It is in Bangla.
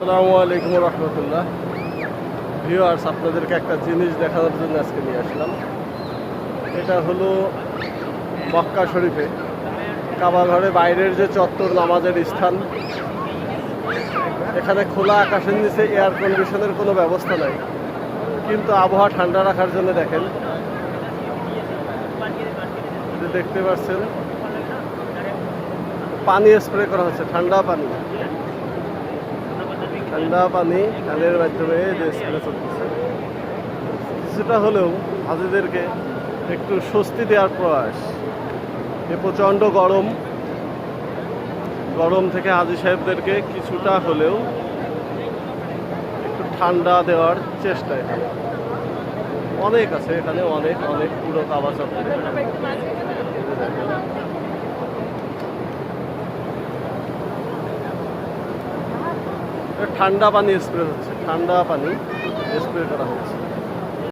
আসসালামু আলাইকুম রহমতুল্লাহ। ভিউয়ার্স, আপনাদেরকে একটা জিনিস দেখানোর জন্য আজকে নিয়ে আসলাম। এটা হলো মক্কা শরীফে কাবা ঘরে বাইরের যে চত্বর, নামাজের স্থান। এখানে খোলা আকাশের নিচে এয়ার কন্ডিশনের কোনো ব্যবস্থা নাই, কিন্তু আবহাওয়া ঠান্ডা রাখার জন্য দেখেন, দেখতে পাচ্ছেন পানি স্প্রে করা হচ্ছে, ঠান্ডা পানি ফ্যানের মাধ্যমে যে স্প্রে চলতেছে। কিছুটা হলেও হাজিদেরকে একটু স্বস্তি দেওয়ার প্রয়াস। এ প্রচণ্ড গরম থেকে হাজি সাহেবদেরকে কিছুটা হলেও একটু ঠান্ডা দেওয়ার চেষ্টা। এখানে অনেক আছে, এখানে অনেক পুরো কাবা চত্বরে ঠান্ডা পানি স্প্রে হচ্ছে, ঠান্ডা পানি স্প্রে করা হচ্ছে।